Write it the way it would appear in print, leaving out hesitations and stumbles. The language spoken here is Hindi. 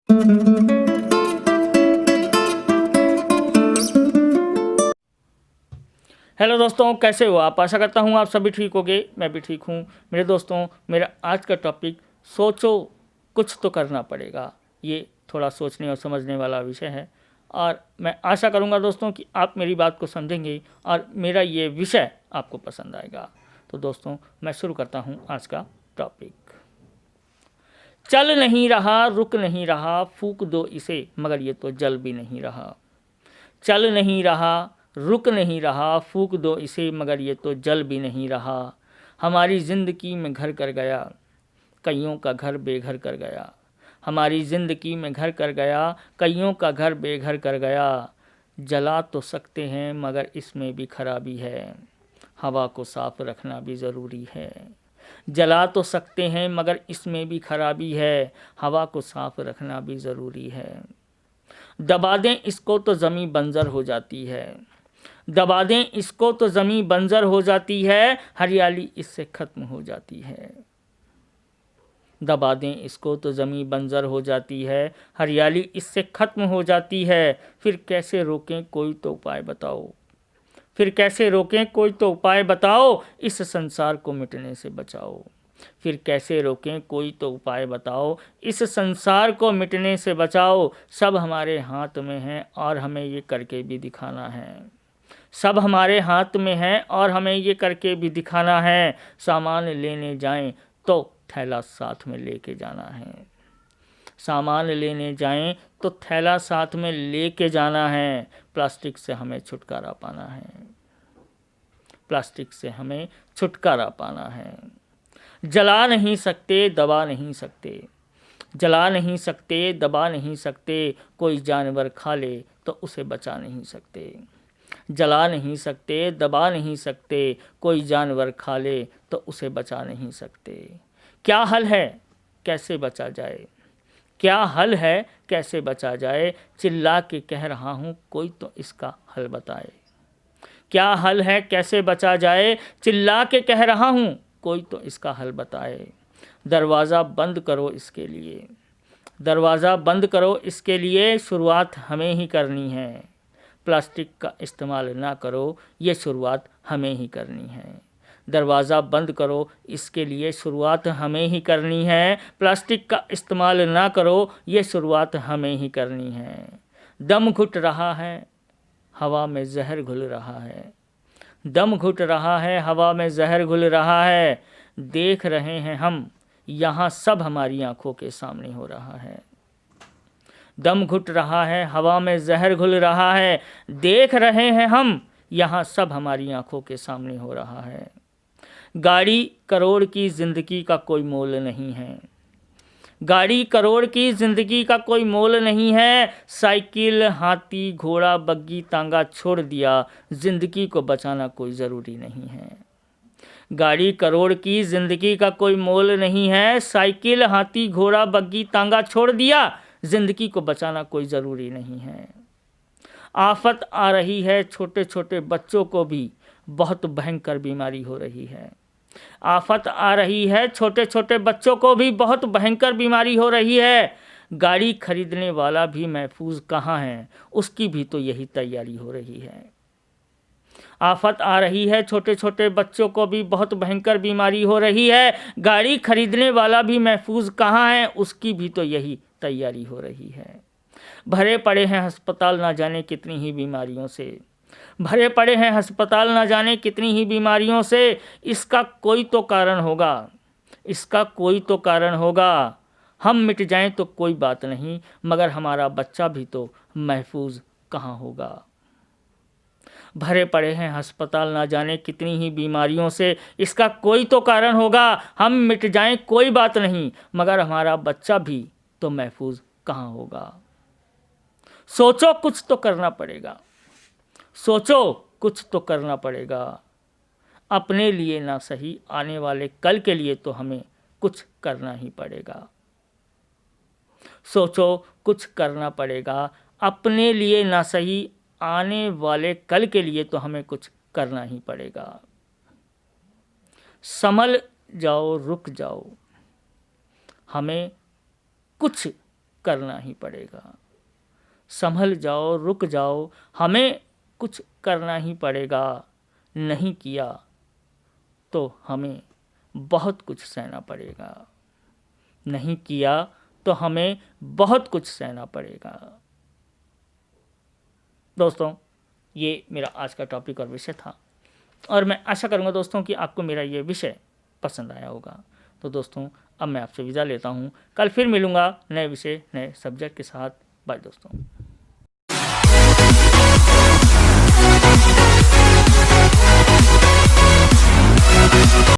हेलो दोस्तों, कैसे हो आप? आशा करता हूँ आप सभी ठीक होगे। मैं भी ठीक हूँ। मेरे दोस्तों, मेरा आज का टॉपिक सोचो कुछ तो करना पड़ेगा। ये थोड़ा सोचने और समझने वाला विषय है और मैं आशा करूँगा दोस्तों कि आप मेरी बात को समझेंगे और मेरा ये विषय आपको पसंद आएगा। तो दोस्तों, मैं शुरू करता हूँ आज का टॉपिक। चल नहीं रहा, रुक नहीं रहा, फूंक दो इसे, मगर ये तो जल भी नहीं रहा। चल नहीं रहा, रुक नहीं रहा, फूंक दो इसे, मगर ये तो जल भी नहीं रहा। हमारी ज़िंदगी में घर कर गया, कईयों का घर बेघर कर गया। हमारी ज़िंदगी में घर कर गया, कईयों का घर बेघर कर गया। जला तो सकते हैं मगर इसमें भी खराबी है, हवा को साफ रखना भी ज़रूरी है। जला तो सकते हैं मगर इसमें भी खराबी है, हवा को साफ रखना भी ज़रूरी है। दबा दें इसको तो ज़मीं बंजर हो जाती है, दबा दें इसको तो ज़मीं बंजर हो जाती है, हरियाली इससे ख़त्म हो जाती है। दबा दें इसको तो ज़मीं बंजर हो जाती है, हरियाली इससे ख़त्म हो जाती है। फिर कैसे रोकें, कोई तो उपाय बताओ। फिर कैसे रोकें, कोई तो उपाय बताओ, इस संसार को मिटने से बचाओ। फिर कैसे रोकें, कोई तो उपाय बताओ, इस संसार को मिटने से बचाओ। सब हमारे हाथ में है और हमें ये करके भी दिखाना है। सब हमारे हाथ में है और हमें ये करके भी दिखाना है। सामान लेने जाएं तो थैला साथ में लेके जाना है। सामान लेने जाएं तो थैला साथ में लेके जाना है। प्लास्टिक से हमें छुटकारा पाना है। प्लास्टिक से हमें छुटकारा पाना है। जला नहीं सकते, दबा नहीं सकते। जला नहीं सकते, दबा नहीं सकते। कोई जानवर खा ले तो उसे बचा नहीं सकते। जला नहीं सकते, दबा नहीं सकते। कोई जानवर खा ले तो उसे बचा नहीं सकते। क्या हल है, कैसे बचा जाए? क्या हल है, कैसे बचा जाए? चिल्ला के कह रहा हूँ, कोई तो इसका हल बताए। क्या हल है, कैसे बचा जाए? चिल्ला के कह रहा हूँ, कोई तो इसका हल बताए। दरवाज़ा बंद करो इसके लिए, दरवाज़ा बंद करो इसके लिए, शुरुआत हमें ही करनी है। प्लास्टिक का इस्तेमाल ना करो, ये शुरुआत हमें ही करनी है। दरवाज़ा बंद करो इसके लिए, शुरुआत हमें ही करनी है। प्लास्टिक का इस्तेमाल ना करो, ये शुरुआत हमें ही करनी है। दम घुट रहा है, हवा में जहर घुल रहा है। दम घुट रहा है, हवा में जहर घुल रहा है। देख रहे हैं हम, यहाँ सब हमारी आंखों के सामने हो रहा है। दम घुट रहा है, हवा में जहर घुल रहा है। देख रहे हैं हम, यहाँ सब हमारी आंखों के सामने हो रहा है। गाड़ी करोड़ की ज़िंदगी का कोई मोल नहीं है। गाड़ी करोड़ की ज़िंदगी का कोई मोल नहीं है। साइकिल, हाथी, घोड़ा, बग्गी, तांगा छोड़ दिया, ज़िंदगी को बचाना कोई ज़रूरी नहीं है। गाड़ी करोड़ की ज़िंदगी का कोई मोल नहीं है। साइकिल, हाथी, घोड़ा, बग्गी, तांगा छोड़ दिया, ज़िंदगी को बचाना कोई ज़रूरी नहीं है। आफत आ रही है, छोटे छोटे बच्चों को भी बहुत भयंकर बीमारी हो रही है। आफत आ रही है, छोटे छोटे बच्चों को भी बहुत भयंकर बीमारी हो रही है। गाड़ी खरीदने वाला भी महफूज कहाँ है, उसकी भी तो यही तैयारी हो रही है। आफत आ रही है, छोटे छोटे बच्चों को भी बहुत भयंकर बीमारी हो रही है। गाड़ी खरीदने वाला भी महफूज कहाँ है, उसकी भी तो यही तैयारी हो रही है। भरे पड़े हैं अस्पताल ना जाने कितनी ही बीमारियों से। भरे पड़े हैं अस्पताल ना जाने कितनी ही बीमारियों से। इसका कोई तो कारण होगा, इसका कोई तो कारण होगा। हम मिट जाएं तो कोई बात नहीं, मगर हमारा बच्चा भी तो महफूज कहाँ होगा। भरे पड़े हैं अस्पताल ना जाने कितनी ही बीमारियों से। इसका कोई तो कारण होगा। हम मिट जाएं कोई बात नहीं, मगर हमारा बच्चा भी तो महफूज कहाँ होगा। सोचो कुछ तो करना पड़ेगा, सोचो कुछ तो करना पड़ेगा। अपने लिए ना सही, आने वाले कल के लिए तो हमें कुछ करना ही पड़ेगा। सोचो कुछ करना पड़ेगा, अपने लिए ना सही, आने वाले कल के लिए तो हमें कुछ करना ही पड़ेगा। संभल जाओ, रुक जाओ, हमें कुछ करना ही पड़ेगा। संभल जाओ, रुक जाओ, हमें कुछ करना ही पड़ेगा। नहीं किया तो हमें बहुत कुछ सहना पड़ेगा। नहीं किया तो हमें बहुत कुछ सहना पड़ेगा। दोस्तों, ये मेरा आज का टॉपिक और विषय था, और मैं आशा करूँगा दोस्तों कि आपको मेरा ये विषय पसंद आया होगा। तो दोस्तों, अब मैं आपसे विदा लेता हूँ। कल फिर मिलूँगा नए विषय, नए सब्जेक्ट के साथ। बाय दोस्तों।